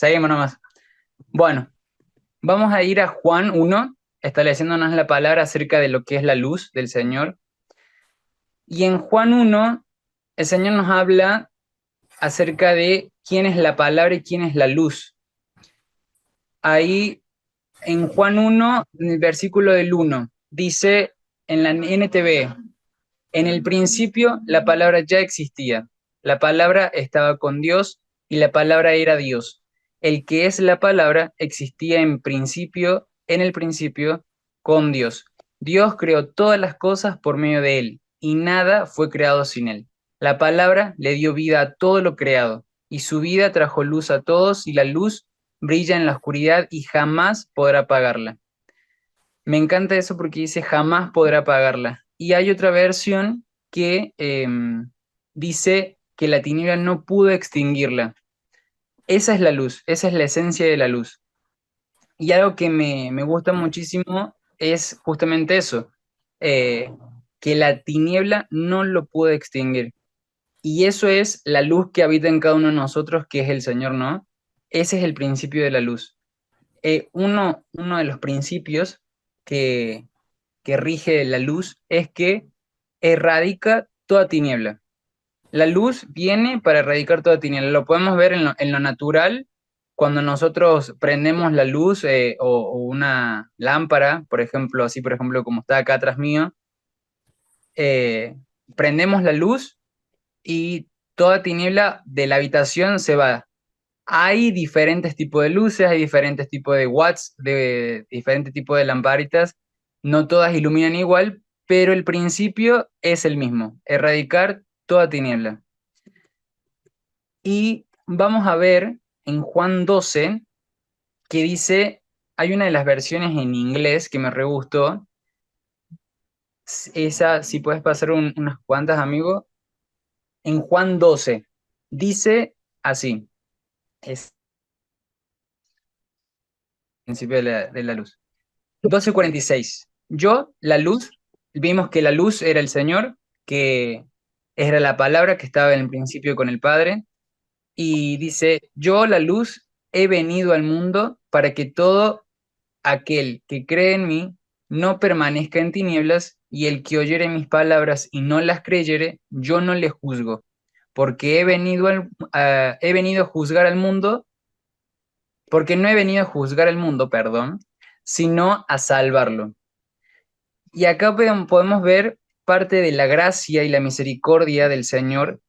seguimos nomás. Bueno, vamos a ir a Juan 1, estableciéndonos la palabra acerca de lo que es la luz del Señor. Y en Juan 1, el Señor nos habla acerca de quién es la palabra y quién es la luz. Ahí en Juan 1, en el versículo del 1, dice en la NTV, en el principio la palabra ya existía, la palabra estaba con Dios y la palabra era Dios. El que es la palabra existía en el principio, con Dios. Dios creó todas las cosas por medio de él y nada fue creado sin él. La palabra le dio vida a todo lo creado y su vida trajo luz a todos y la luz brilla en la oscuridad y jamás podrá apagarla. Me encanta eso porque dice jamás podrá apagarla. Y hay otra versión que dice que la tiniebla no pudo extinguirla. Esa es la luz, esa es la esencia de la luz. Y algo que me gusta muchísimo es justamente eso, eh, que la tiniebla no lo puede extinguir. Y eso es la luz que habita en cada uno de nosotros, que es el Señor, ¿no? Ese es el principio de la luz. Uno de los principios que, que rige la luz es que erradica toda tiniebla. La luz viene para erradicar toda tiniebla. Lo podemos ver en lo natural, cuando nosotros prendemos la luz o una lámpara, por ejemplo, así por ejemplo como está acá atrás mío, eh, prendemos la luz y toda tiniebla de la habitación se va. Hay diferentes tipos de luces, hay diferentes tipos de watts, de diferentes tipos de lamparitas. No todas iluminan igual, pero el principio es el mismo, erradicar toda tiniebla. Y vamos a ver en Juan 12 que dice, hay una de las versiones en inglés que me re gustó. Esa, si puedes pasar unas cuantas, amigo. En Juan 12 dice así, es el principio de la luz. 12:46. Yo, la luz, vimos que la luz era el Señor, que era la palabra que estaba en el principio con el Padre, y dice, yo, la luz, he venido al mundo para que todo aquel que cree en mí no permanezca en tinieblas, y el que oyere mis palabras y no las creyere, yo no le juzgo, porque he venido a juzgar al mundo, porque no he venido a juzgar al mundo, perdón, sino a salvarlo. Y acá podemos ver parte de la gracia y la misericordia del Señor,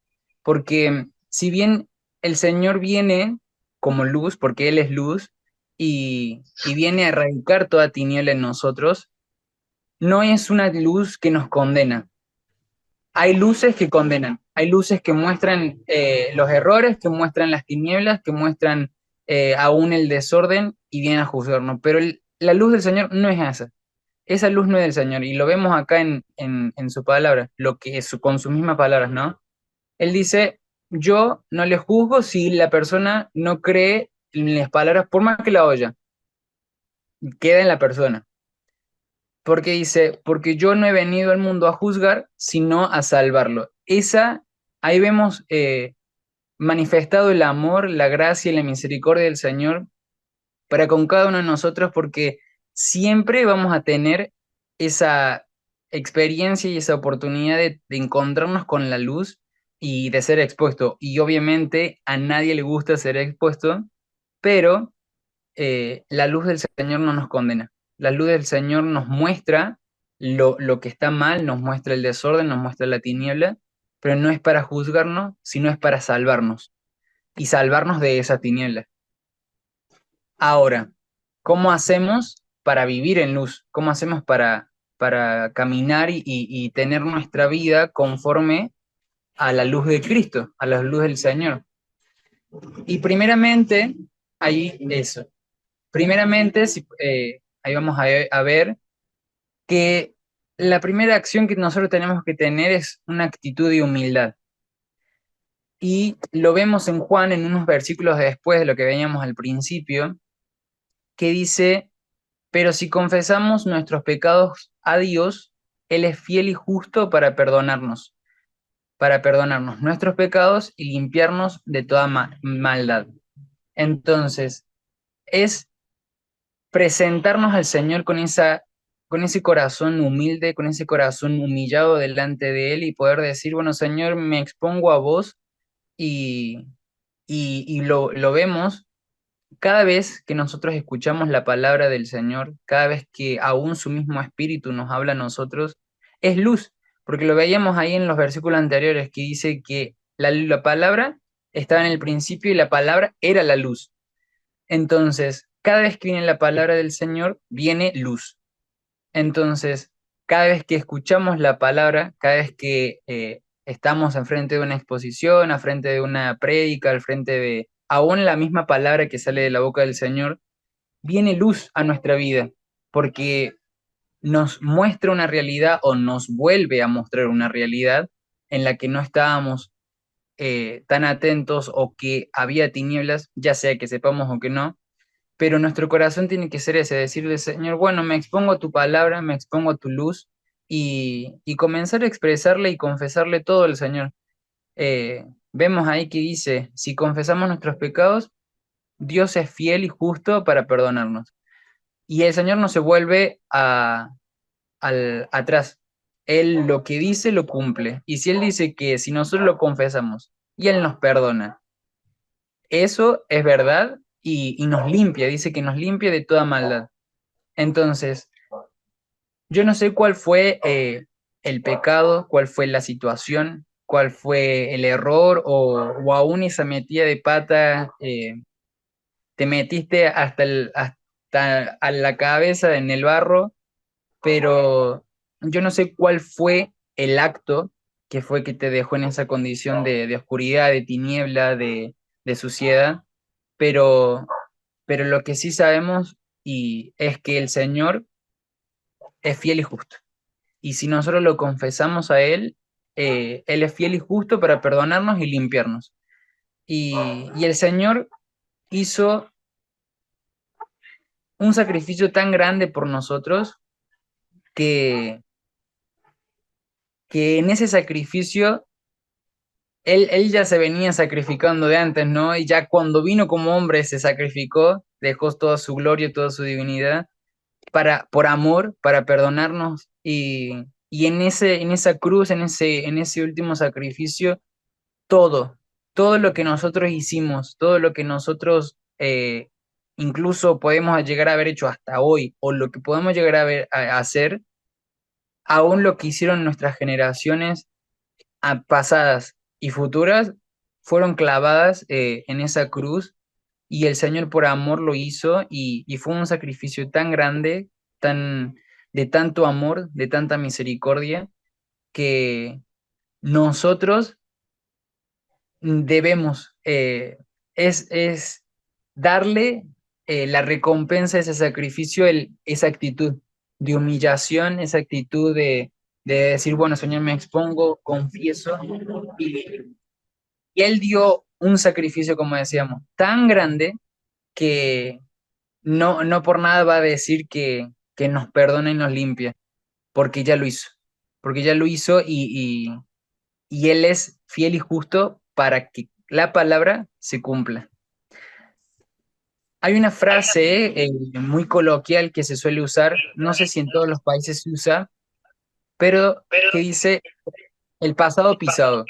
porque si bien el Señor viene como luz, porque Él es luz, y viene a erradicar toda tiniebla en nosotros, no es una luz que nos condena. Hay luces que condenan, hay luces que muestran los errores, que muestran las tinieblas, que muestran aún el desorden y vienen a juzgarnos, pero la luz del Señor no es esa. Esa luz no es del Señor, y lo vemos acá en su palabra, lo que es con sus mismas palabras, ¿no? Él dice, yo no le juzgo si la persona no cree en las palabras, por más que la oya, queda en la persona. Porque dice, porque yo no he venido al mundo a juzgar, sino a salvarlo. Ahí vemos manifestado el amor, la gracia y la misericordia del Señor para con cada uno de nosotros, porque siempre vamos a tener esa experiencia y esa oportunidad de encontrarnos con la luz y de ser expuesto. Y obviamente a nadie le gusta ser expuesto, pero la luz del Señor no nos condena. La luz del Señor nos muestra lo que está mal, nos muestra el desorden, nos muestra la tiniebla, pero no es para juzgarnos, sino es para salvarnos y salvarnos de esa tiniebla. Ahora, ¿cómo hacemos para vivir en luz? ¿Cómo hacemos para caminar y tener nuestra vida conforme a la luz de Cristo, a la luz del Señor? Y primeramente, ahí eso. Primeramente, ahí vamos a ver que la primera acción que nosotros tenemos que tener es una actitud de humildad. Y lo vemos en Juan en unos versículos después de lo que veíamos al principio, que dice, pero si confesamos nuestros pecados a Dios, Él es fiel y justo para perdonarnos nuestros pecados y limpiarnos de toda maldad. Entonces, es presentarnos al Señor con ese corazón humilde, con ese corazón humillado delante de Él y poder decir, bueno, Señor, me expongo a vos y, y lo vemos cada vez que nosotros escuchamos la palabra del Señor, cada vez que aún su mismo Espíritu nos habla a nosotros, es luz, porque lo veíamos ahí en los versículos anteriores que dice que la palabra estaba en el principio y la palabra era la luz. Entonces, cada vez que viene la palabra del Señor, viene luz. Entonces, cada vez que escuchamos la palabra, cada vez que estamos enfrente de una exposición, al frente de una prédica, al frente de aún la misma palabra que sale de la boca del Señor, viene luz a nuestra vida, porque nos muestra una realidad o nos vuelve a mostrar una realidad en la que no estábamos tan atentos o que había tinieblas, ya sea que sepamos o que no, pero nuestro corazón tiene que ser ese, decirle, Señor, bueno, me expongo a tu palabra, me expongo a tu luz y comenzar a expresarle y confesarle todo al Señor. Vemos ahí que dice, si confesamos nuestros pecados, Dios es fiel y justo para perdonarnos. Y el Señor no se vuelve atrás. Él lo que dice lo cumple. Y si Él dice que si nosotros lo confesamos y Él nos perdona, eso es verdad y nos limpia, dice que nos limpia de toda maldad. Entonces, yo no sé cuál fue el pecado, cuál fue la situación, cuál fue el error o aún esa metida de pata, te metiste hasta a la cabeza en el barro, pero yo no sé cuál fue el acto que fue que te dejó en esa condición de oscuridad, de tiniebla, de suciedad, pero, pero lo que sí sabemos y es que el Señor es fiel y justo. Y si nosotros lo confesamos a Él, Él es fiel y justo para perdonarnos y limpiarnos. Y el Señor hizo un sacrificio tan grande por nosotros que, que en ese sacrificio él ya se venía sacrificando de antes, ¿no? Y ya cuando vino como hombre se sacrificó, dejó toda su gloria, toda su divinidad, por amor, para perdonarnos. Y en esa cruz, en ese último sacrificio, todo, todo lo que nosotros hicimos, todo lo que nosotros incluso podemos llegar a haber hecho hasta hoy, o lo que podemos llegar a hacer, aún lo que hicieron nuestras generaciones pasadas y futuras, fueron clavadas en esa cruz y el Señor por amor lo hizo y fue un sacrificio tan grande, tan, de tanto amor, de tanta misericordia, que nosotros debemos, es darle la recompensa a ese sacrificio, esa actitud de humillación, esa actitud de decir, bueno, Señor, me expongo, confieso, y, y Él dio un sacrificio, como decíamos, tan grande que no por nada va a decir que nos perdona y nos limpia, porque ya lo hizo, porque ya lo hizo y Él es fiel y justo para que la palabra se cumpla. Hay una frase muy coloquial que se suele usar, no sé si en todos los países se usa, pero que dice el pasado pisado.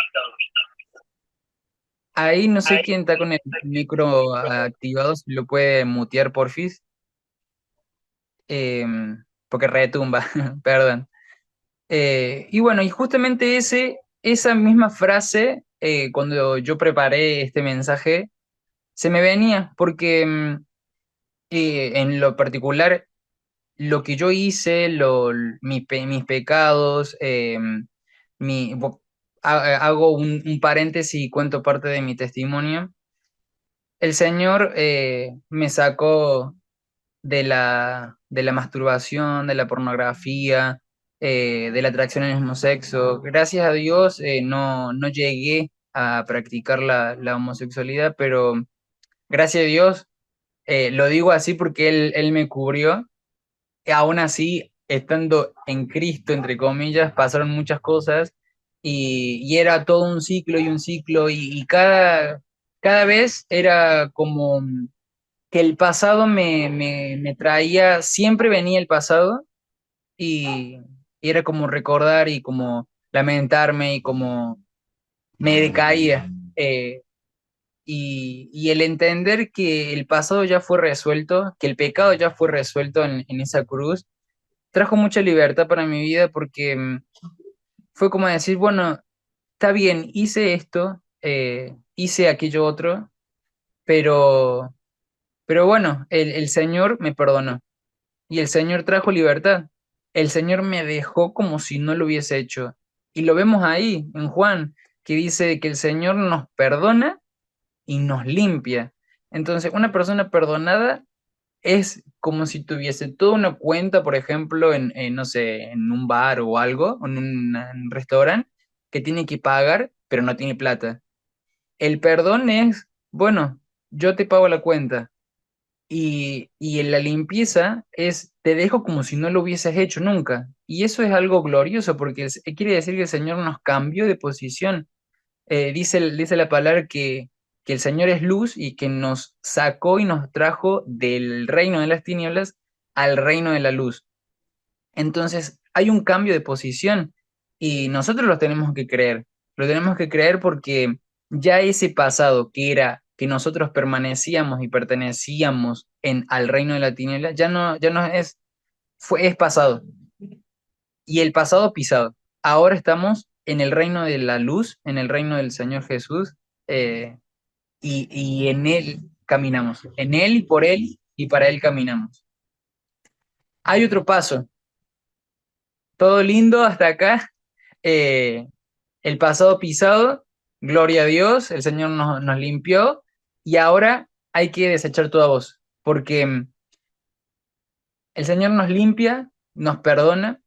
Ahí no sé quién está con el micro activado, si lo puede mutear porfis, eh, porque retumba, perdón. Y bueno, y justamente esa misma frase, cuando yo preparé este mensaje, se me venía, porque en lo particular, lo que yo hice, mis pecados, mi, bo- hago un paréntesis y cuento parte de mi testimonio. El Señor me sacó de la masturbación, de la pornografía, de la atracción al mismo sexo. Gracias a Dios no llegué a practicar la homosexualidad, pero gracias a Dios, lo digo así porque Él me cubrió. Y aún así, estando en Cristo, entre comillas, pasaron muchas cosas y era todo un ciclo y un ciclo y cada vez era como que el pasado me traía, siempre venía el pasado y era como recordar y como lamentarme y como me decaía. Y el entender que el pasado ya fue resuelto, que el pecado ya fue resuelto en esa cruz, trajo mucha libertad para mi vida porque fue como decir, bueno, está bien, hice esto, hice aquello otro, pero, pero bueno, el Señor me perdonó y el Señor trajo libertad. El Señor me dejó como si no lo hubiese hecho. Y lo vemos ahí en Juan, que dice que el Señor nos perdona y nos limpia. Entonces, una persona perdonada es como si tuviese toda una cuenta, por ejemplo, no sé, en un bar o algo, o en un restaurante, que tiene que pagar, pero no tiene plata. El perdón es, bueno, yo te pago la cuenta. Y en la limpieza es, te dejo como si no lo hubieses hecho nunca. Y eso es algo glorioso porque quiere decir que el Señor nos cambió de posición. Dice la palabra que el Señor es luz y que nos sacó y nos trajo del reino de las tinieblas al reino de la luz. Entonces hay un cambio de posición y nosotros lo tenemos que creer. Lo tenemos que creer porque ya ese pasado que era que nosotros permanecíamos y pertenecíamos al reino de la tiniebla, ya no es pasado. Y el pasado pisado. Ahora estamos en el reino de la luz, en el reino del Señor Jesús, eh, y en Él caminamos. En Él y por Él y para Él caminamos. Hay otro paso. Todo lindo hasta acá. eh, el pasado pisado, gloria a Dios, el Señor nos limpió y ahora hay que desechar toda voz, porque el Señor nos limpia, nos perdona,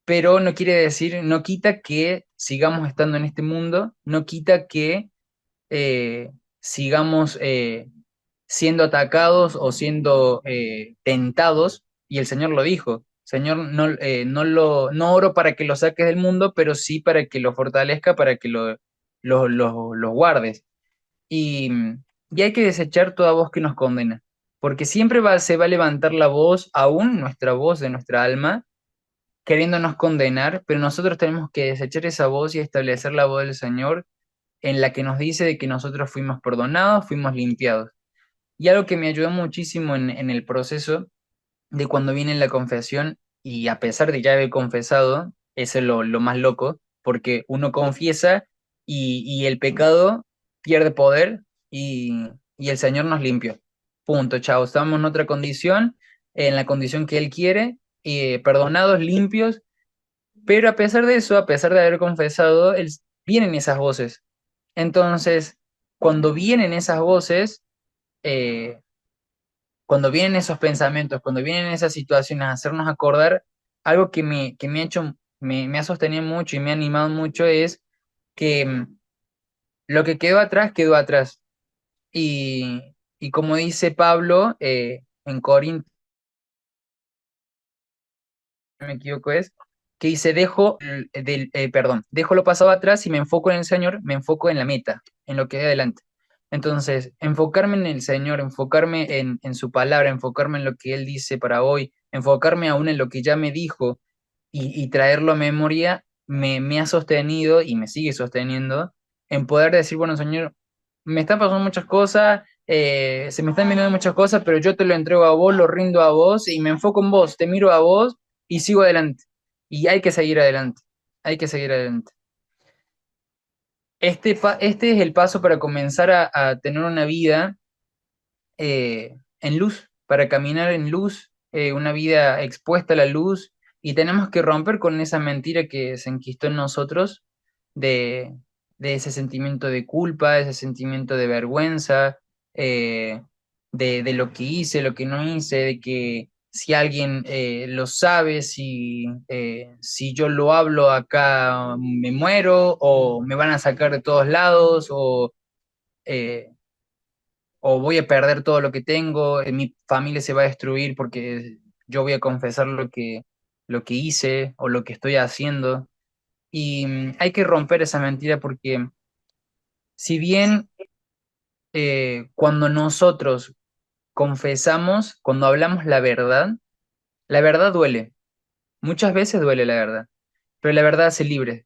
pero no quiere decir, no quita que sigamos estando en este mundo, no quita que sigamos siendo atacados o siendo tentados, y el Señor lo dijo. Señor, no oro para que lo saques del mundo, pero sí para que lo fortalezca, para que lo guardes. Y, y hay que desechar toda voz que nos condena, porque siempre se va a levantar la voz, aún nuestra voz de nuestra alma, queriéndonos condenar, pero nosotros tenemos que desechar esa voz y establecer la voz del Señor en la que nos dice de que nosotros fuimos perdonados, fuimos limpiados. Y algo que me ayudó muchísimo en el proceso de cuando viene la confesión, y a pesar de ya haber confesado, eso es lo más loco, porque uno confiesa y el pecado pierde poder y el Señor nos limpió. Punto, chao. Estamos en otra condición, en la condición que Él quiere, perdonados, limpios, pero a pesar de eso, a pesar de haber confesado, vienen esas voces. Entonces, cuando vienen esas voces, eh, cuando vienen esos pensamientos, cuando vienen esas situaciones, a hacernos acordar, algo que me ha hecho, me ha sostenido mucho y me ha animado mucho es que lo que quedó atrás. Y como dice Pablo en Corintios, no me equivoco es, que dice, dejo lo pasado atrás y me enfoco en el Señor, me enfoco en la meta, en lo que hay adelante. Entonces, enfocarme en el Señor, enfocarme en su palabra, enfocarme en lo que Él dice para hoy, enfocarme aún en lo que ya me dijo y traerlo a memoria, me ha sostenido y me sigue sosteniendo en poder decir, bueno, Señor, me están pasando muchas cosas, se me están viniendo muchas cosas, pero yo te lo entrego a vos, lo rindo a vos y me enfoco en vos, te miro a vos y sigo adelante. Y hay que seguir adelante, hay que seguir adelante. Este es el paso para comenzar a tener una vida en luz, para caminar en luz, una vida expuesta a la luz, y tenemos que romper con esa mentira que se enquistó en nosotros de, de ese sentimiento de culpa, ese sentimiento de vergüenza, eh, de lo que hice, lo que no hice, de que si alguien lo sabe, si yo lo hablo acá me muero o me van a sacar de todos lados eh, o voy a perder todo lo que tengo, mi familia se va a destruir porque yo voy a confesar lo que hice o lo que estoy haciendo. Y hay que romper esa mentira porque si bien cuando nosotros confesamos, cuando hablamos la verdad duele. Muchas veces duele la verdad, pero la verdad hace libre.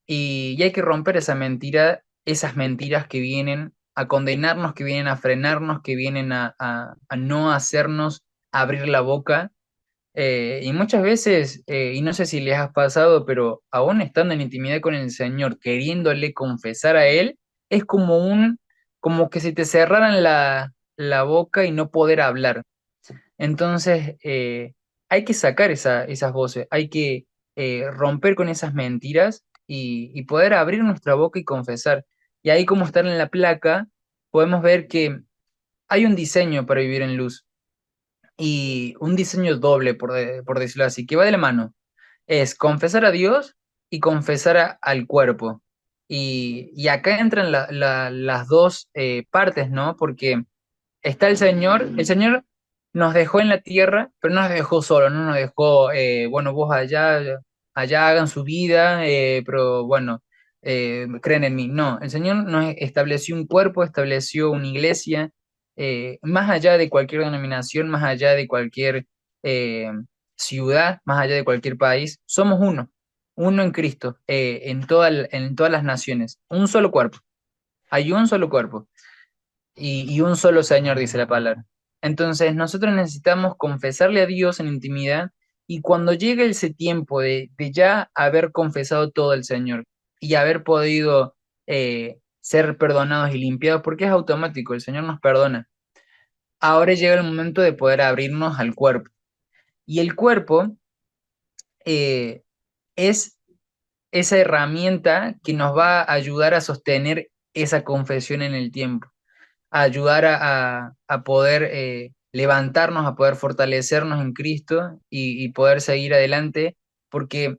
Y hay que romper esa mentira, esas mentiras que vienen a condenarnos, que vienen a frenarnos, que vienen a no hacernos abrir la boca. Y muchas veces, y no sé si les has pasado, pero aún estando en intimidad con el Señor, queriéndole confesar a Él, es como que si te cerraran la boca y no poder hablar. Entonces, hay que sacar esas voces, hay que romper con esas mentiras y poder abrir nuestra boca y confesar. Y ahí, como estar en la placa, podemos ver que hay un diseño para vivir en luz y un diseño doble, por decirlo así, que va de la mano. Es confesar a Dios y confesar al cuerpo. Y acá entran las dos partes, ¿no? Porque está el Señor nos dejó en la tierra, pero no nos dejó solo, no nos dejó, bueno, vos allá hagan su vida, pero bueno, creen en mí. No, el Señor nos estableció un cuerpo, estableció una iglesia, más allá de cualquier denominación, más allá de cualquier eh, ciudad, más allá de cualquier país, somos uno en Cristo, en todas las naciones, un solo cuerpo, hay un solo cuerpo y un solo Señor, dice la palabra. Entonces, nosotros necesitamos confesarle a Dios en intimidad y cuando llegue ese tiempo de ya haber confesado todo al Señor y haber podido ser perdonados y limpiados, porque es automático, el Señor nos perdona. Ahora llega el momento de poder abrirnos al cuerpo. Y el cuerpo eh, es esa herramienta que nos va a ayudar a sostener esa confesión en el tiempo, a ayudar a poder levantarnos, a poder fortalecernos en Cristo y poder seguir adelante, porque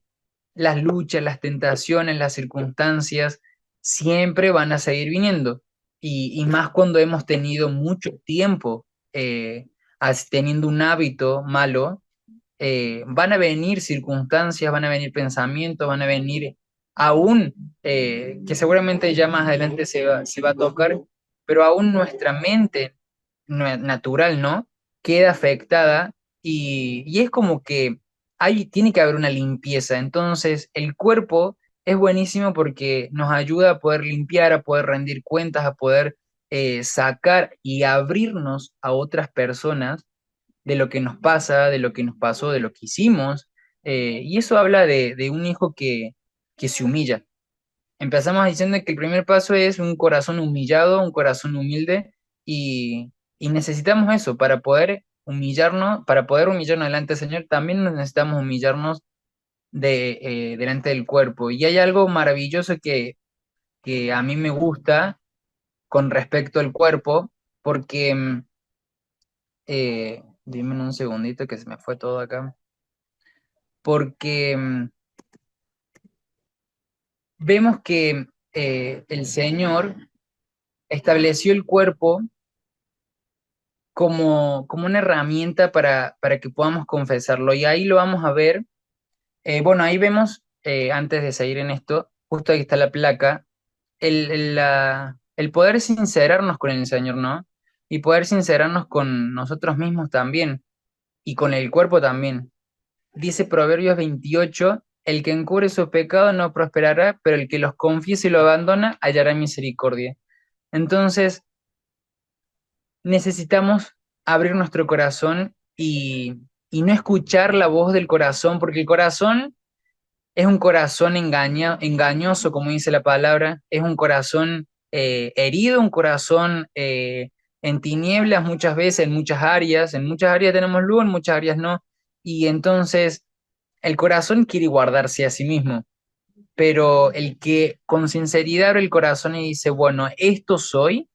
las luchas, las tentaciones, las circunstancias siempre van a seguir viniendo. Y más cuando hemos tenido mucho tiempo teniendo un hábito malo, van a venir circunstancias, van a venir pensamientos, van a venir aún, que seguramente ya más adelante se va a tocar, pero aún nuestra mente natural, ¿no? Queda afectada y es como que tiene que haber una limpieza. Entonces, el cuerpo es buenísimo porque nos ayuda a poder limpiar, a poder rendir cuentas, a poder sacar y abrirnos a otras personas de lo que nos pasa, de lo que nos pasó, de lo que hicimos. Y eso habla de un hijo que se humilla. Empezamos diciendo que el primer paso es un corazón humillado, un corazón humilde, y necesitamos eso para poder humillarnos delante del Señor, también necesitamos humillarnos delante del cuerpo. Y hay algo maravilloso que a mí me gusta con respecto al cuerpo, porque, dime un segundito que se me fue todo acá, porque vemos que el Señor estableció el cuerpo como una herramienta para que podamos confesarlo. Y ahí lo vamos a ver. Bueno, ahí vemos, antes de seguir en esto, justo aquí está la placa, el poder sincerarnos con el Señor, ¿no? Y poder sincerarnos con nosotros mismos también, y con el cuerpo también. Dice Proverbios 28, el que encubre su pecado no prosperará, pero el que los confiese y lo abandona hallará misericordia. Entonces, necesitamos abrir nuestro corazón y no escuchar la voz del corazón, porque el corazón es un corazón engañoso, como dice la palabra, es un corazón herido, un corazón en tinieblas muchas veces, en muchas áreas tenemos luz, en muchas áreas no, y entonces el corazón quiere guardarse a sí mismo, pero el que con sinceridad abre el corazón y dice, bueno, esto soy,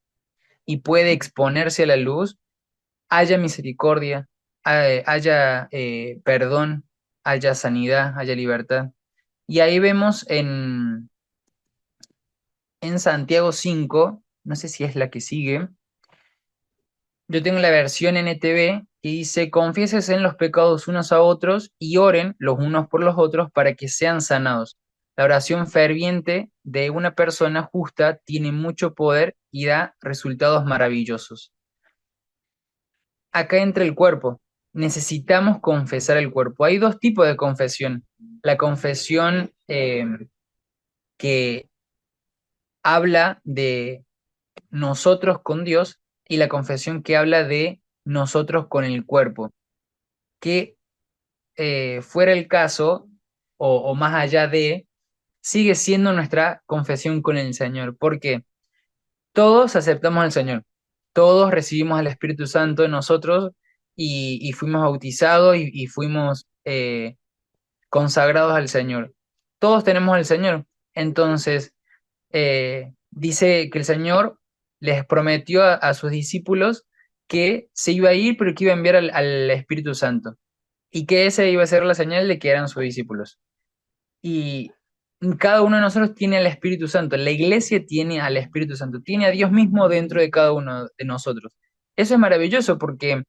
y puede exponerse a la luz, haya misericordia, haya perdón, haya sanidad, haya libertad. Y ahí vemos en Santiago 5, no sé si es la que sigue, yo tengo la versión NTV que dice, confiésense en los pecados unos a otros y oren los unos por los otros para que sean sanados. La oración ferviente de una persona justa tiene mucho poder y da resultados maravillosos. Acá entra el cuerpo. Necesitamos confesar el cuerpo. Hay dos tipos de confesión. La confesión que habla de nosotros con Dios y la confesión que habla de nosotros con el cuerpo. Que fuera el caso, o más allá de, sigue siendo nuestra confesión con el Señor. Porque todos aceptamos al Señor. Todos recibimos al Espíritu Santo en nosotros y fuimos bautizados y fuimos consagrados al Señor. Todos tenemos al Señor. Entonces, dice que el Señor les prometió a sus discípulos que se iba a ir, pero que iba a enviar al Espíritu Santo y que esa iba a ser la señal de que eran sus discípulos. Y cada uno de nosotros tiene al Espíritu Santo, la iglesia tiene al Espíritu Santo, tiene a Dios mismo dentro de cada uno de nosotros. Eso es maravilloso porque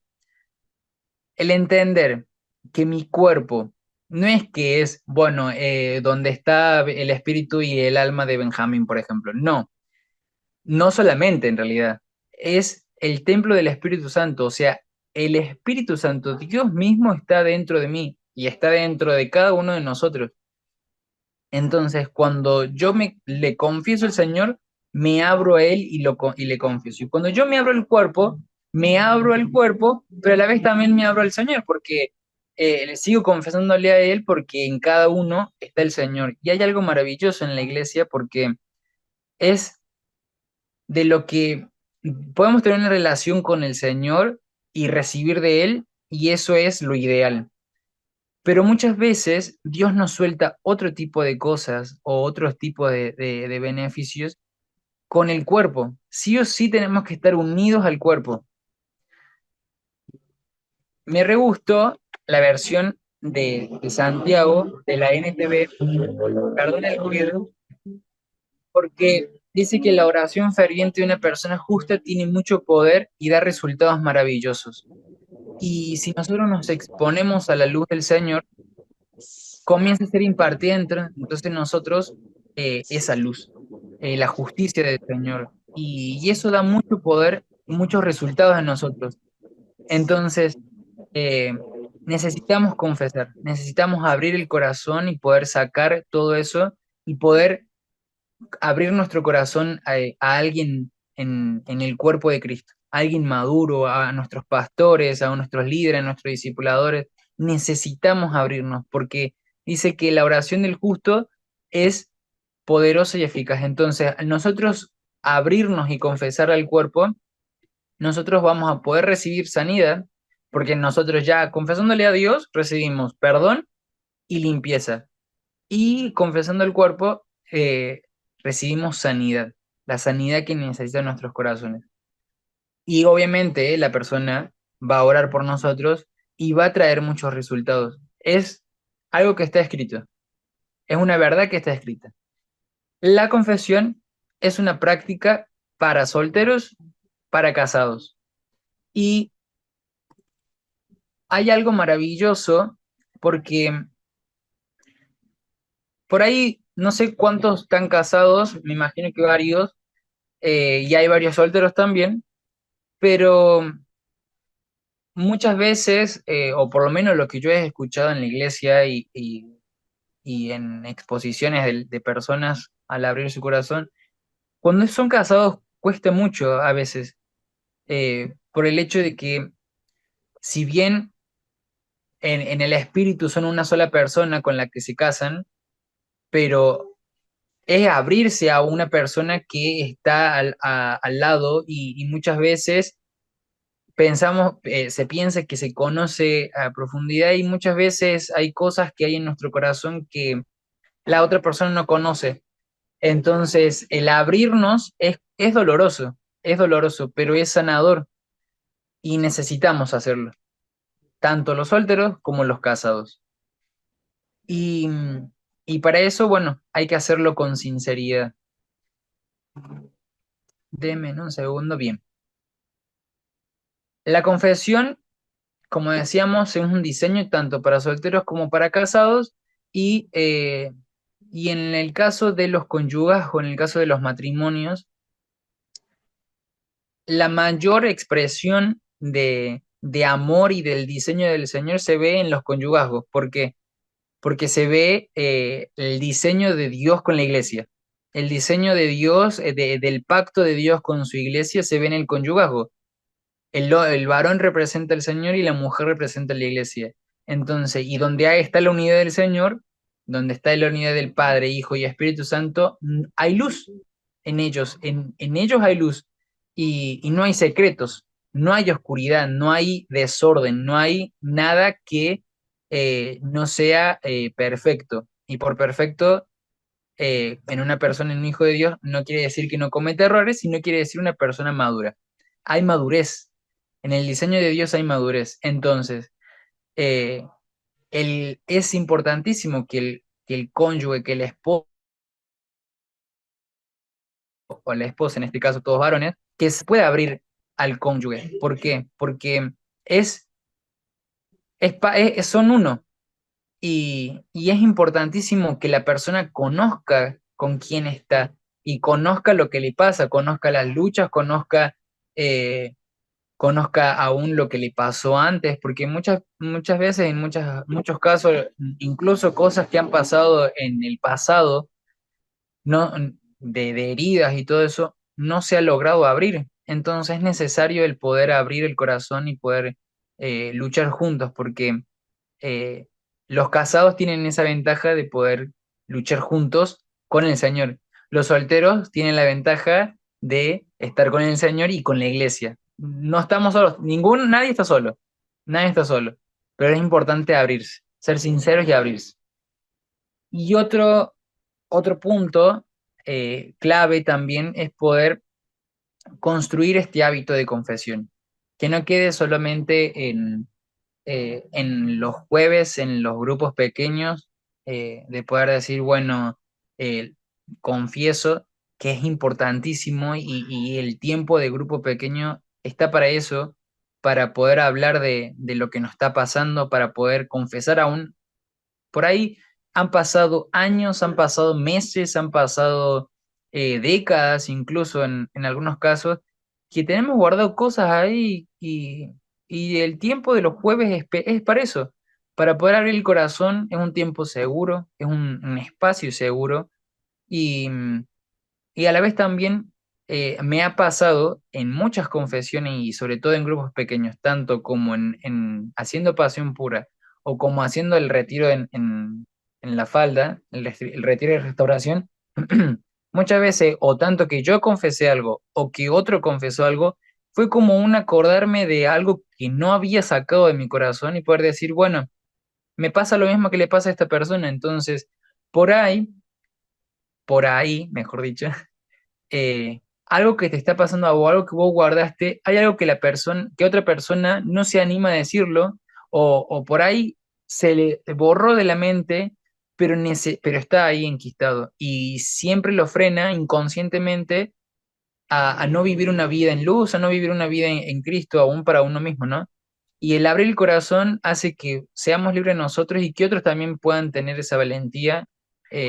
el entender que mi cuerpo no es que es, bueno, donde está el espíritu y el alma de Benjamín, por ejemplo. No, no solamente en realidad. Es el templo del Espíritu Santo, o sea, el Espíritu Santo, Dios mismo está dentro de mí y está dentro de cada uno de nosotros. Entonces, cuando yo le confieso al Señor, me abro a Él y le confieso. Y cuando yo me abro el cuerpo, me abro al cuerpo, pero a la vez también me abro al Señor, porque le sigo confesándole a Él, porque en cada uno está el Señor. Y hay algo maravilloso en la iglesia, porque es de lo que podemos tener una relación con el Señor y recibir de Él, y eso es lo ideal. Pero muchas veces Dios nos suelta otro tipo de cosas o otro tipo de beneficios con el cuerpo. Sí o sí tenemos que estar unidos al cuerpo. Me re gustó la versión de Santiago de la NTV, perdón el ruido, porque dice que la oración ferviente de una persona justa tiene mucho poder y da resultados maravillosos. Y si nosotros nos exponemos a la luz del Señor, comienza a ser impartida entonces nosotros esa luz, la justicia del Señor. Y eso da mucho poder y muchos resultados en nosotros. Entonces, eh, necesitamos confesar, necesitamos abrir el corazón y poder sacar todo eso y poder abrir nuestro corazón a alguien en el cuerpo de Cristo, a alguien maduro, a nuestros pastores, a nuestros líderes, a nuestros discipuladores. Necesitamos abrirnos porque dice que la oración del justo es poderosa y eficaz. Entonces, al nosotros abrirnos y confesar al cuerpo, nosotros vamos a poder recibir sanidad, porque nosotros ya confesándole a Dios recibimos perdón y limpieza y confesando el cuerpo, recibimos sanidad, la sanidad que necesitan nuestros corazones. Y obviamente la persona va a orar por nosotros y va a traer muchos resultados. Es algo que está escrito, es una verdad que está escrita. La confesión es una práctica para solteros, para casados. Y hay algo maravilloso porque por ahí no sé cuántos están casados, me imagino que varios, y hay varios solteros también, pero muchas veces, o por lo menos lo que yo he escuchado en la iglesia y en exposiciones de personas al abrir su corazón, cuando son casados cuesta mucho a veces, por el hecho de que si bien en el espíritu son una sola persona con la que se casan, pero es abrirse a una persona que está al lado y muchas veces pensamos, se piensa que se conoce a profundidad y muchas veces hay cosas que hay en nuestro corazón que la otra persona no conoce. Entonces, el abrirnos es doloroso, pero es sanador y necesitamos hacerlo, tanto los solteros como los casados. Y, y para eso, bueno, hay que hacerlo con sinceridad. Deme un segundo, bien. La confesión, como decíamos, es un diseño tanto para solteros como para casados y Y en el caso de los conyugazgos, en el caso de los matrimonios, la mayor expresión de amor y del diseño del Señor se ve en los conyugazgos. ¿Por qué? Porque se ve el diseño de Dios con la iglesia. El diseño de Dios, del pacto de Dios con su iglesia, se ve en el conyugazgo. El varón representa al Señor y la mujer representa a la iglesia. Entonces, y donde ahí está la unidad del Señor, donde está la unidad del Padre, Hijo y Espíritu Santo, hay luz en ellos, en ellos hay luz y no hay secretos, no hay oscuridad, no hay desorden, no hay nada que no sea perfecto. Y por perfecto, en una persona, en un hijo de Dios, no quiere decir que no cometa errores, sino quiere decir una persona madura. Hay madurez. En el diseño de Dios hay madurez. Entonces, eh, es importantísimo que el cónyuge, que el esposo o la esposa, en este caso todos varones, que se pueda abrir al cónyuge. ¿Por qué? Porque es, son uno. Y es importantísimo que la persona conozca con quién está y conozca lo que le pasa, conozca las luchas, eh, conozca aún lo que le pasó antes, porque muchas veces, en muchos casos, incluso cosas que han pasado en el pasado, no, de heridas y todo eso, no se ha logrado abrir. Entonces es necesario el poder abrir el corazón y poder luchar juntos, porque eh, los casados tienen esa ventaja de poder luchar juntos con el Señor. Los solteros tienen la ventaja de estar con el Señor y con la iglesia. No estamos solos, nadie está solo, pero es importante abrirse, ser sinceros y abrirse. Y otro punto clave también es poder construir este hábito de confesión, que no quede solamente en los jueves, en los grupos pequeños, de poder decir, bueno, eh, confieso que es importantísimo y el tiempo de grupo pequeño está para eso, para poder hablar de lo que nos está pasando, para poder confesar aún por ahí han pasado años, han pasado meses, han pasado décadas, incluso en algunos casos, que tenemos guardado cosas ahí y el tiempo de los jueves es para eso, para poder abrir el corazón. Es un tiempo seguro, es un espacio seguro y, y a la vez también me ha pasado en muchas confesiones y sobre todo en grupos pequeños, tanto como en haciendo pasión pura o como haciendo el retiro en la falda, el retiro de restauración, muchas veces o tanto que yo confesé algo o que otro confesó algo, fue como un acordarme de algo que no había sacado de mi corazón y poder decir, bueno, me pasa lo mismo que le pasa a esta persona, entonces por ahí, por ahí, mejor dicho algo que te está pasando o algo que vos guardaste, hay algo que que otra persona no se anima a decirlo, o por ahí se le borró de la mente, pero está ahí enquistado, y siempre lo frena inconscientemente a no vivir una vida en luz, a no vivir una vida en Cristo, aún para uno mismo, ¿no? Y el abrir el corazón hace que seamos libres nosotros y que otros también puedan tener esa valentía,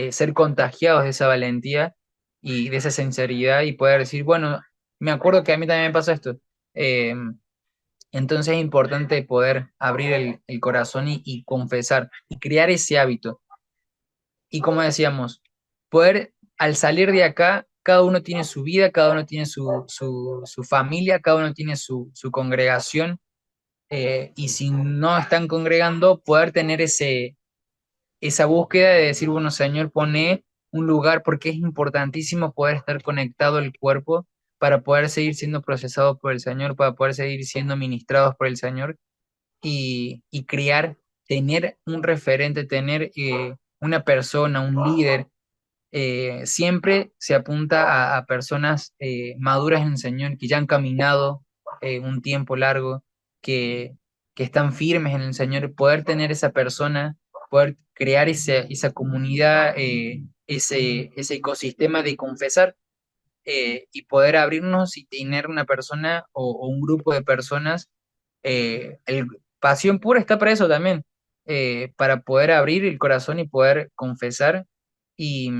ser contagiados de esa valentía y de esa sinceridad y poder decir, bueno, me acuerdo que a mí también me pasa esto. Eh, entonces es importante poder abrir el corazón y confesar y crear ese hábito. Y como decíamos, poder al salir de acá, cada uno tiene su vida, cada uno tiene su familia, cada uno tiene su congregación, y si no están congregando, poder tener esa búsqueda de decir, bueno, Señor, pone un lugar, porque es importantísimo poder estar conectado al cuerpo para poder seguir siendo procesados por el Señor, para poder seguir siendo ministrados por el Señor y crear, tener un referente, tener una persona, un líder. Siempre se apunta a personas maduras en el Señor, que ya han caminado un tiempo largo, que, que están firmes en el Señor, poder tener esa persona, poder crear esa comunidad, ese ecosistema de confesar, y poder abrirnos y tener una persona o un grupo de personas. Pasión Pura está para eso también, para poder abrir el corazón y poder confesar Y,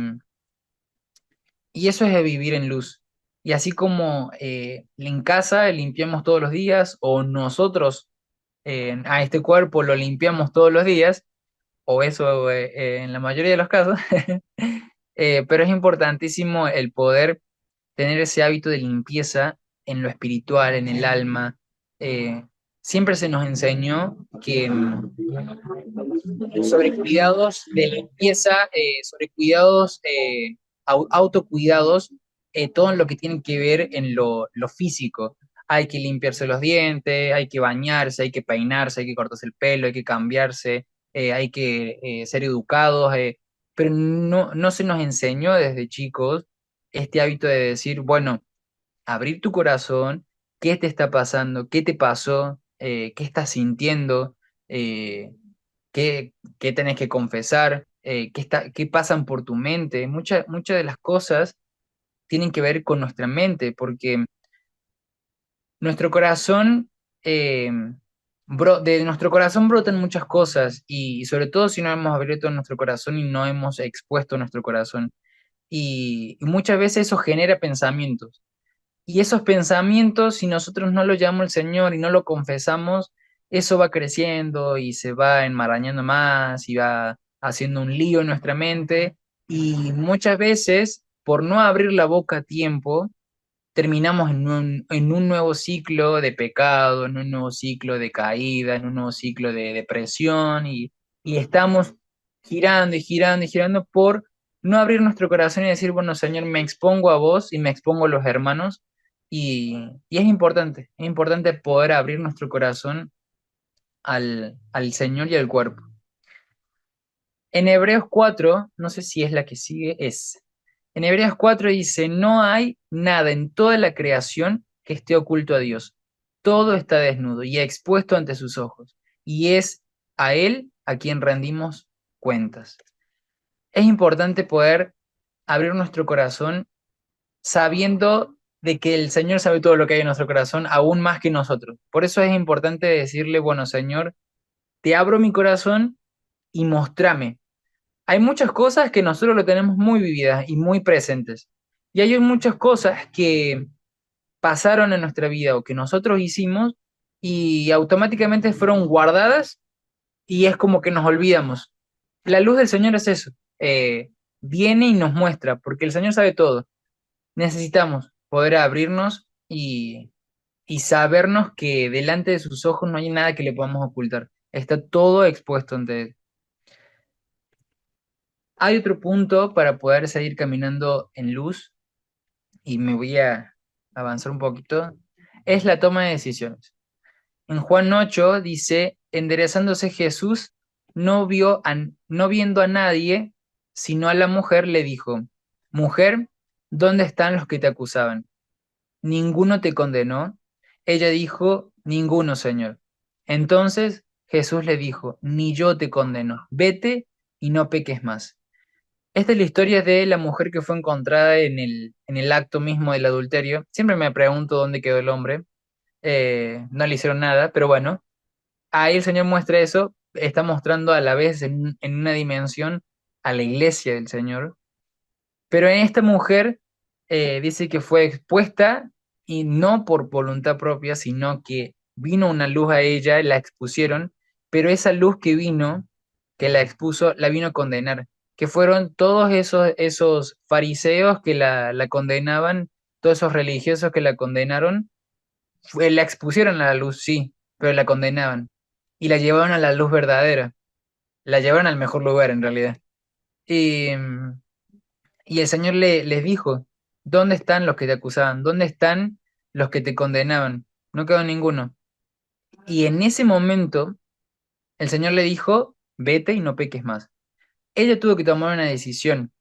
y eso es de vivir en luz. Y así como en casa limpiamos todos los días, o nosotros a este cuerpo lo limpiamos todos los días, o eso en la mayoría de los casos, pero es importantísimo el poder tener ese hábito de limpieza en lo espiritual, en el alma. Eh, Siempre se nos enseñó que sobre cuidados de limpieza, sobre cuidados, autocuidados, todo lo que tiene que ver en lo físico. Hay que limpiarse los dientes, hay que bañarse, hay que peinarse, hay que cortarse el pelo, hay que cambiarse, hay que ser educados, pero no se nos enseñó desde chicos este hábito de decir, bueno, abrir tu corazón, qué te está pasando, qué te pasó, qué estás sintiendo, eh, qué tenés que confesar, qué pasan por tu mente. Muchas de las cosas tienen que ver con nuestra mente, porque nuestro corazón, eh, de nuestro corazón brotan muchas cosas, y sobre todo si no hemos abierto nuestro corazón y no hemos expuesto nuestro corazón. Y muchas veces eso genera pensamientos. Y esos pensamientos, si nosotros no lo llamamos al Señor y no lo confesamos, eso va creciendo y se va enmarañando más y va haciendo un lío en nuestra mente. Y muchas veces, por no abrir la boca a tiempo, terminamos en un nuevo ciclo de pecado, en un nuevo ciclo de caída, en un nuevo ciclo de depresión y estamos girando y girando y girando por no abrir nuestro corazón y decir, bueno, Señor, me expongo a vos y me expongo a los hermanos y es importante poder abrir nuestro corazón al Señor y al cuerpo. En Hebreos 4, no sé si es la que sigue, en Hebreos 4 dice, no hay nada en toda la creación que esté oculto a Dios. Todo está desnudo y expuesto ante sus ojos, y es a Él a quien rendimos cuentas. Es importante poder abrir nuestro corazón sabiendo de que el Señor sabe todo lo que hay en nuestro corazón, aún más que nosotros. Por eso es importante decirle, bueno, Señor, te abro mi corazón y mostrame. Hay muchas cosas que nosotros lo tenemos muy vividas y muy presentes. Y hay muchas cosas que pasaron en nuestra vida o que nosotros hicimos y automáticamente fueron guardadas y es como que nos olvidamos. La luz del Señor es eso. Viene y nos muestra, porque el Señor sabe todo. Necesitamos poder abrirnos y sabernos que delante de sus ojos no hay nada que le podamos ocultar. Está todo expuesto ante Él. Hay otro punto para poder seguir caminando en luz, y me voy a avanzar un poquito, es la toma de decisiones. En Juan 8 dice, enderezándose Jesús, no viendo a nadie, sino a la mujer, le dijo, mujer, ¿dónde están los que te acusaban? ¿Ninguno te condenó? Ella dijo, ninguno, Señor. Entonces Jesús le dijo, ni yo te condeno, vete y no peques más. Esta es la historia de la mujer que fue encontrada en el acto mismo del adulterio. Siempre me pregunto dónde quedó el hombre. No le hicieron nada, pero bueno, ahí el Señor muestra eso, está mostrando a la vez en una dimensión a la iglesia del Señor. Pero en esta mujer dice que fue expuesta y no por voluntad propia, sino que vino una luz a ella, la expusieron, pero esa luz que vino, que la expuso, la vino a condenar, que fueron todos esos fariseos que la condenaban, todos esos religiosos que la condenaron, la expusieron a la luz, sí, pero la condenaban y la llevaron a la luz verdadera, la llevaron al mejor lugar en realidad. Y, y el Señor les dijo, ¿dónde están los que te acusaban? ¿Dónde están los que te condenaban? No quedó ninguno. Y en ese momento el Señor le dijo, vete y no peques más. Ella tuvo que tomar una decisión,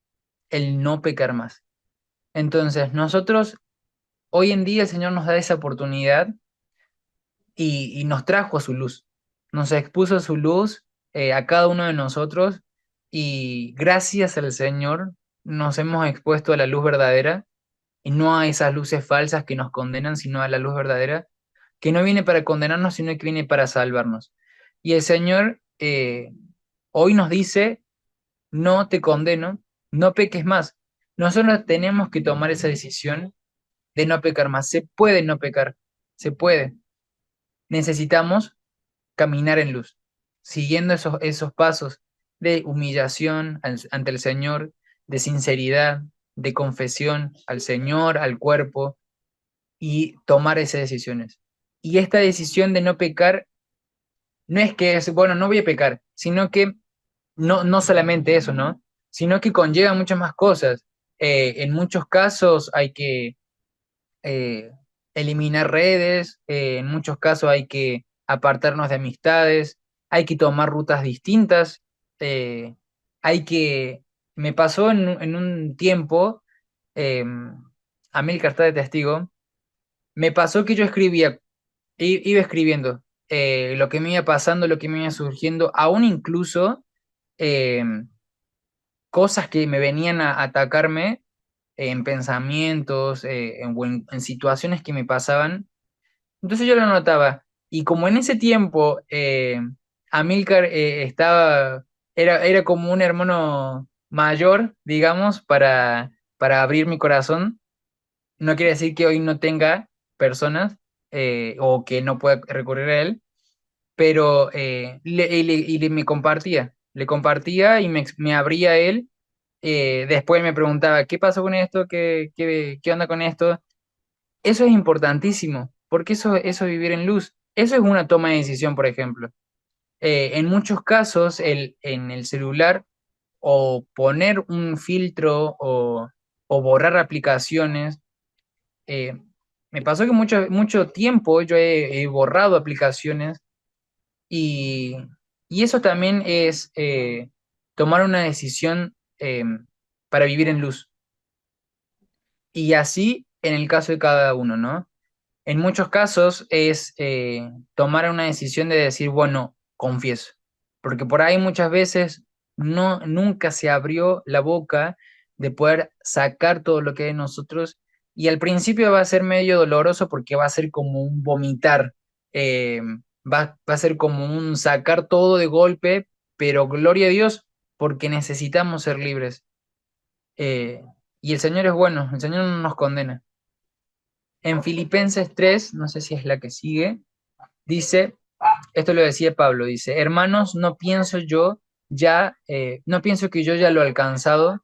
el no pecar más. Entonces, nosotros, hoy en día el Señor nos da esa oportunidad y nos trajo a su luz. Nos expuso su luz a cada uno de nosotros y gracias al Señor nos hemos expuesto a la luz verdadera y no a esas luces falsas que nos condenan, sino a la luz verdadera, que no viene para condenarnos, sino que viene para salvarnos. Y el Señor hoy nos dice, no te condeno, no peques más. Nosotros tenemos que tomar esa decisión de no pecar más. Se puede no pecar, se puede. Necesitamos caminar en luz, siguiendo esos pasos de humillación ante el Señor, de sinceridad, de confesión al Señor, al cuerpo, y tomar esas decisiones. Y esta decisión de no pecar no es que es, bueno, no voy a pecar, sino que no solamente eso, ¿no? Sino que conlleva muchas más cosas. En muchos casos hay que eh, eliminar redes, en muchos casos hay que apartarnos de amistades, hay que tomar rutas distintas, eh, hay que... Me pasó en un tiempo, eh, Amílcar está de testigo, me pasó que yo escribía, iba escribiendo lo que me iba pasando, lo que me iba surgiendo, aún incluso eh, cosas que me venían a atacarme en pensamientos, en situaciones que me pasaban. Entonces yo lo notaba. Y como en ese tiempo Amílcar era como un hermano mayor, digamos, para abrir mi corazón, no quiere decir que hoy no tenga personas o que no pueda recurrir a él, pero me compartía, le compartía y me abría a él. Después me preguntaba, ¿qué pasó con esto? ¿Qué onda con esto? Eso es importantísimo, porque eso es vivir en luz. Eso es una toma de decisión, por ejemplo. En muchos casos, en el celular, o poner un filtro o borrar aplicaciones. eh, Me pasó que mucho tiempo yo he borrado aplicaciones y, y eso también es tomar una decisión para vivir en luz. Y así en el caso de cada uno, ¿no? En muchos casos es tomar una decisión de decir, bueno, confieso, porque por ahí muchas veces nunca se abrió la boca de poder sacar todo lo que hay en nosotros y al principio va a ser medio doloroso porque va a ser como un vomitar, va a ser como un sacar todo de golpe, pero gloria a Dios porque necesitamos ser libres. Eh, y el Señor es bueno, el Señor no nos condena. En Filipenses 3, no sé si es la que sigue, dice, esto lo decía Pablo, dice, hermanos, no pienso que yo ya lo he alcanzado,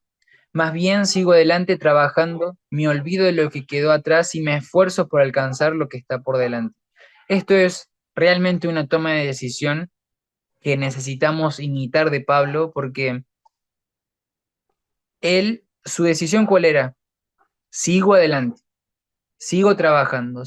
más bien sigo adelante trabajando, me olvido de lo que quedó atrás y me esfuerzo por alcanzar lo que está por delante. Esto es realmente una toma de decisión que necesitamos imitar de Pablo porque su decisión ¿cuál era? Sigo adelante. Sigo trabajando,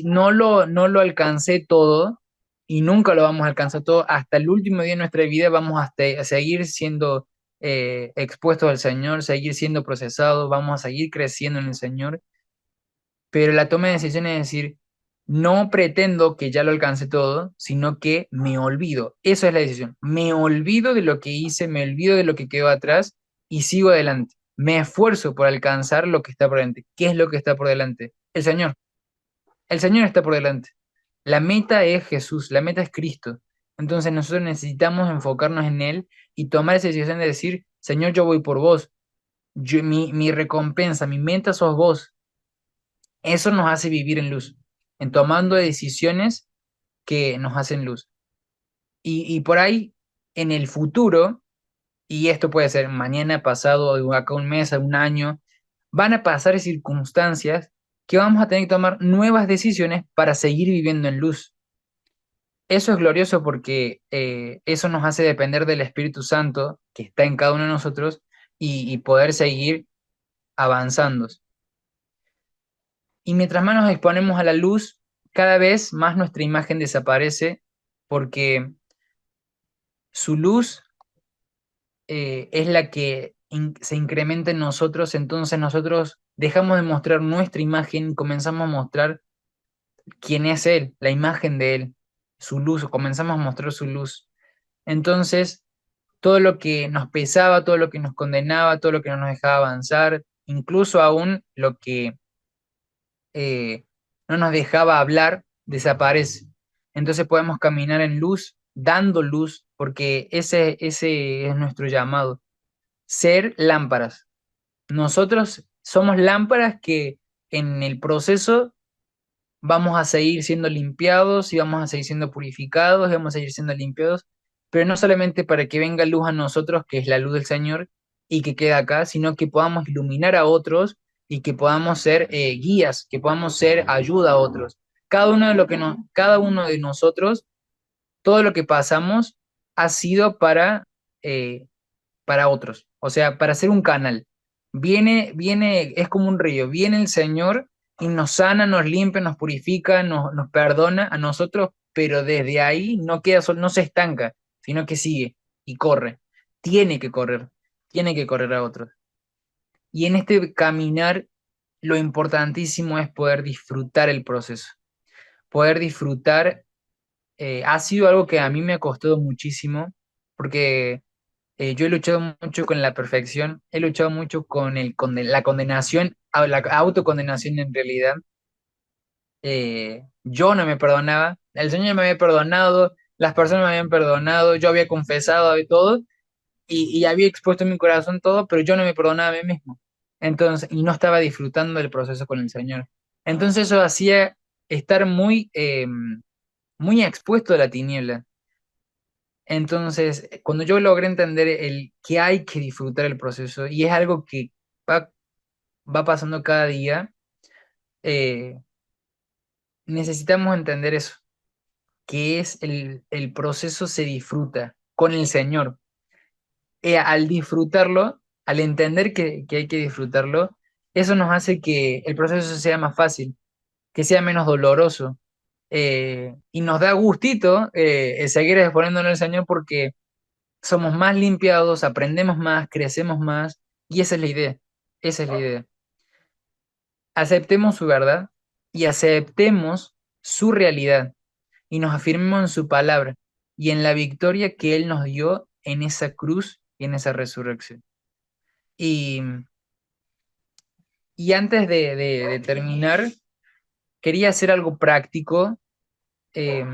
no lo alcancé todo y nunca lo vamos a alcanzar todo, hasta el último día de nuestra vida vamos a seguir siendo expuestos al Señor, seguir siendo procesados, vamos a seguir creciendo en el Señor, pero la toma de decisión es decir, no pretendo que ya lo alcance todo, sino que me olvido, eso es la decisión, me olvido de lo que hice, me olvido de lo que quedó atrás y sigo adelante. Me esfuerzo por alcanzar lo que está por delante. ¿Qué es lo que está por delante? El Señor. El Señor está por delante. La meta es Jesús, la meta es Cristo. Entonces nosotros necesitamos enfocarnos en Él y tomar esa decisión de decir, Señor, yo voy por vos. Mi recompensa, mi meta sos vos. Eso nos hace vivir en luz, en tomando decisiones que nos hacen luz. Y por ahí, en el futuro, y esto puede ser mañana, pasado, de acá un mes, a un año, van a pasar circunstancias que vamos a tener que tomar nuevas decisiones para seguir viviendo en luz. Eso es glorioso porque eso nos hace depender del Espíritu Santo que está en cada uno de nosotros y poder seguir avanzando. Y mientras más nos exponemos a la luz, cada vez más nuestra imagen desaparece porque su luz es la que se incrementa en nosotros, entonces nosotros dejamos de mostrar nuestra imagen y comenzamos a mostrar quién es Él, la imagen de Él, su luz, comenzamos a mostrar su luz. Entonces, todo lo que nos pesaba, todo lo que nos condenaba, todo lo que no nos dejaba avanzar, incluso aún lo que no nos dejaba hablar, desaparece. Entonces podemos caminar en luz, dando luz, porque ese es nuestro llamado. ser lámparas. Nosotros somos lámparas que en el proceso vamos a seguir siendo limpiados y vamos a seguir siendo purificados y vamos a seguir siendo limpiados, pero no solamente para que venga luz a nosotros, que es la luz del Señor, y que queda acá, sino que podamos iluminar a otros y que podamos ser guías, que podamos ser ayuda a otros. Cada uno de nosotros, todo lo que pasamos ha sido eh, para otros, o sea, para ser un canal. Viene, es como un río, viene el Señor y nos sana, nos limpia, nos purifica, nos perdona a nosotros, pero desde ahí no queda no se estanca, sino que sigue y corre. Tiene que correr, tiene que correr a otros. Y en este caminar, lo importantísimo es poder disfrutar el proceso, poder disfrutar. Ha sido algo que a mí me ha costado muchísimo, porque yo he luchado mucho con la perfección, he luchado mucho con la condenación, la autocondenación en realidad. Yo no me perdonaba, el Señor me había perdonado, las personas me habían perdonado, yo había confesado de todo y había expuesto en mi corazón todo, pero yo no me perdonaba a mí mismo. Entonces, y no estaba disfrutando del proceso con el Señor. Entonces eso hacía estar muy expuesto a la tiniebla. Entonces, cuando yo logré entender el que hay que disfrutar el proceso, y es algo que va, va pasando cada día, eh, necesitamos entender eso, que es el proceso se disfruta con el Señor. Al disfrutarlo, al entender que hay que disfrutarlo, eso nos hace que el proceso sea más fácil, que sea menos doloroso, y nos da gustito seguir exponiéndonos al Señor porque somos más limpiados, aprendemos más, crecemos más, y esa es la idea, esa es la idea. Aceptemos su verdad y aceptemos su realidad y nos afirmemos en su palabra y en la victoria que Él nos dio en esa cruz y en esa resurrección. Y, y antes de terminar, quería hacer algo práctico, eh,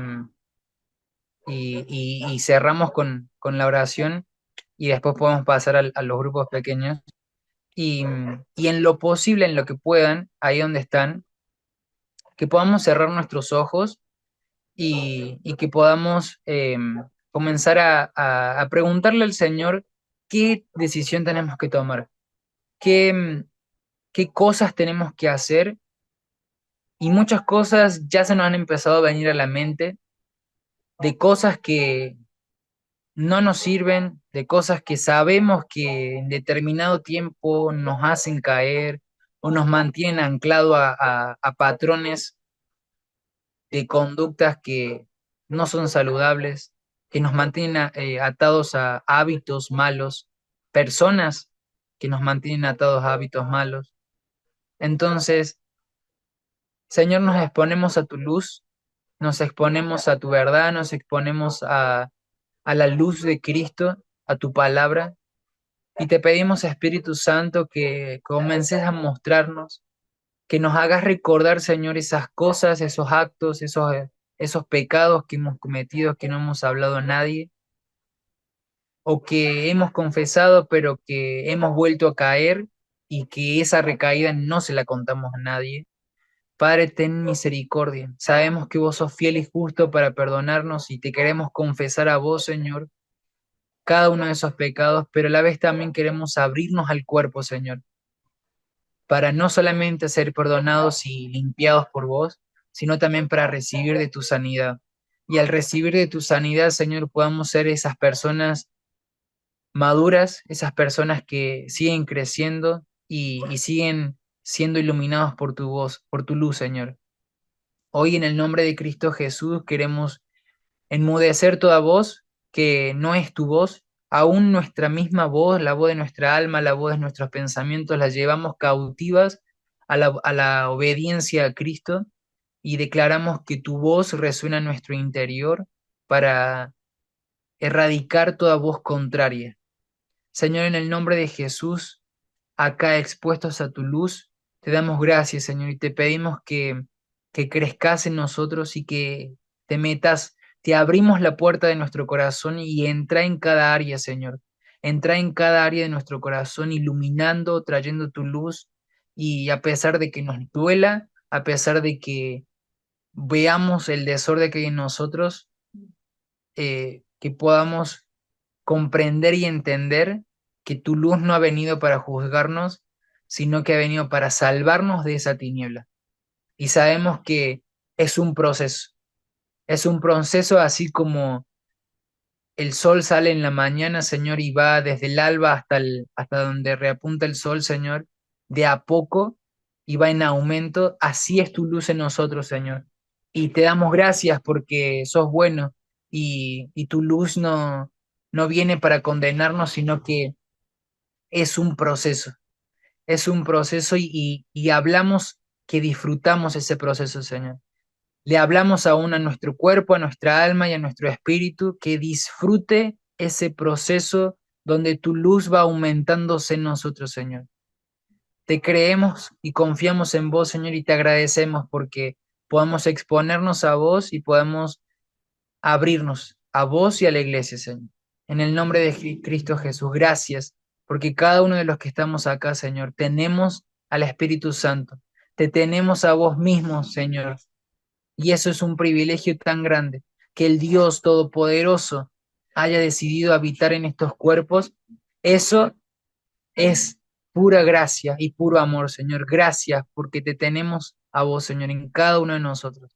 y cerramos con la oración y después podemos pasar a los grupos pequeños. Y en lo posible, en lo que puedan, ahí donde están, que podamos cerrar nuestros ojos y que podamos comenzar a preguntarle al Señor qué decisión tenemos que tomar, qué cosas tenemos que hacer, y muchas cosas ya se nos han empezado a venir a la mente, de cosas que no nos sirven, de cosas que sabemos que en determinado tiempo nos hacen caer o nos mantienen anclados a patrones de conductas que no son saludables, que nos mantienen atados a hábitos malos, personas que nos mantienen atados a hábitos malos. Entonces, Señor, nos exponemos a tu luz, nos exponemos a tu verdad, nos exponemos a la luz de Cristo, a tu palabra. Y te pedimos, Espíritu Santo, que comiences a mostrarnos, que nos hagas recordar, Señor, esas cosas, esos actos, esos pecados que hemos cometido, que no hemos hablado a nadie, o que hemos confesado, pero que hemos vuelto a caer y que esa recaída no se la contamos a nadie. Padre, ten misericordia. Sabemos que vos sos fiel y justo para perdonarnos y te queremos confesar a vos, Señor, cada uno de esos pecados, pero a la vez también queremos abrirnos al cuerpo, Señor, para no solamente ser perdonados y limpiados por vos, sino también para recibir de tu sanidad. Y al recibir de tu sanidad, Señor, podamos ser esas personas maduras, esas personas que siguen creciendo y siguen siendo iluminados por tu voz, por tu luz, Señor. Hoy en el nombre de Cristo Jesús queremos enmudecer toda voz que no es tu voz, aún nuestra misma voz, la voz de nuestra alma, la voz de nuestros pensamientos, las llevamos cautivas a la obediencia a Cristo y declaramos que tu voz resuena en nuestro interior para erradicar toda voz contraria. Señor, en el nombre de Jesús, acá expuestos a tu luz, te damos gracias, Señor, y te pedimos que crezcas en nosotros y que te metas, te abrimos la puerta de nuestro corazón y entra en cada área, Señor. entra en cada área de nuestro corazón, iluminando, trayendo tu luz, y a pesar de que nos duela, a pesar de que veamos el desorden que hay en nosotros, que podamos comprender y entender que tu luz no ha venido para juzgarnos, sino que ha venido para salvarnos de esa tiniebla. Y sabemos que es un proceso así como el sol sale en la mañana, Señor, y va desde el alba hasta donde reapunta el sol, Señor, de a poco y va en aumento. Así es tu luz en nosotros, Señor. Y te damos gracias porque sos bueno y tu luz no viene para condenarnos, sino que es un proceso. Es un proceso y hablamos que disfrutamos ese proceso, Señor. Le hablamos aún a nuestro cuerpo, a nuestra alma y a nuestro espíritu que disfrute ese proceso donde tu luz va aumentándose en nosotros, Señor. Te creemos y confiamos en vos, Señor, y te agradecemos porque podamos exponernos a vos y podamos abrirnos a vos y a la iglesia, Señor. En el nombre de Cristo Jesús, gracias, porque cada uno de los que estamos acá, Señor, tenemos al Espíritu Santo. Te tenemos a vos mismo, Señor, y eso es un privilegio tan grande, que el Dios Todopoderoso haya decidido habitar en estos cuerpos. Eso es pura gracia y puro amor, Señor. Gracias porque te tenemos a vos, Señor, en cada uno de nosotros.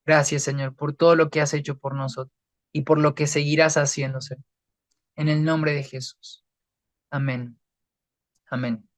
Gracias, Señor, por todo lo que has hecho por nosotros y por lo que seguirás haciéndose. En el nombre de Jesús. Amén. Amén.